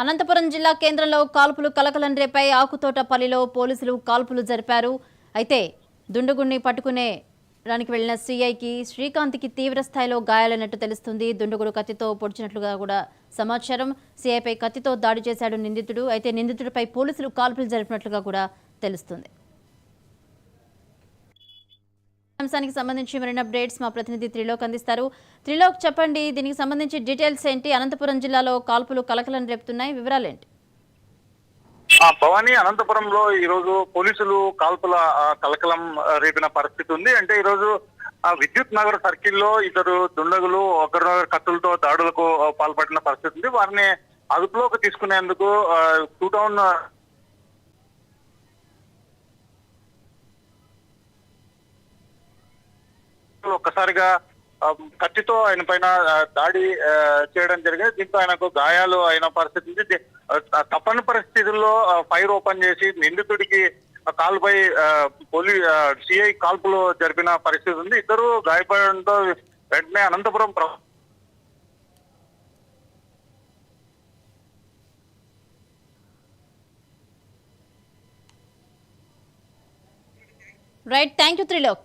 అనంతపురం జిల్లా కేంద్రంలో కాల్పులు కలకలం రేపై ఆకుతోటపల్లిలో పోలీసులు కాల్పులు జరిపారు. అయితే దుండగుణ్ణి పట్టుకునే దానికి వెళ్లిన సిఐకి శ్రీకాంత్కి తీవ్ర స్థాయిలో గాయాలైనట్టు తెలుస్తుంది. దుండగుడు కత్తితో పొడిచినట్లుగా కూడా సమాచారం. సిఐపై కత్తితో దాడి చేశాడు నిందితుడు. అయితే నిందితుడిపై పోలీసులు కాల్పులు జరిపినట్లుగా కూడా తెలుస్తుంది. అంశానికి సంబంధించి మరిన్ని అప్డేట్స్ మా ప్రతినిధి త్రిలోక్ అందిస్తారు. త్రిలోక్, చెప్పండి, దీనికి సంబంధించి డీటెయిల్స్ ఏంటి? అనంతపురం జిల్లాలో కాల్పులు కలకలం రేపుతున్నాయి, వివరాలేంటి? భవానీ, అనంతపురంలో ఈ రోజు పోలీసులు కాల్పుల కలకలం రేపిన పరిస్థితి ఉంది. అంటే ఈ రోజు విద్యుత్ నగర్ సర్కిల్లో ఇద్దరు దుండగులు ఒకరినొకరు కత్తులతో దాడులకు పాల్పడిన పరిస్థితి ఉంది. వారిని అదుపులోకి తీసుకునేందుకు టూ టౌన్ ఒక్కసారిగా కత్తితో ఆయన పైన దాడి చేయడం జరిగింది. దీంతో ఆయనకు గాయాలు అయిన పరిస్థితి ఉంది. తప్పని పరిస్థితుల్లో ఫైర్ ఓపెన్ చేసి నిందితుడికి కాలుపై సిఐ కాల్పులు జరిపిన పరిస్థితి ఉంది. ఇద్దరు గాయపడడంతో వెంటనే Anantapuram right, thank you Trilok.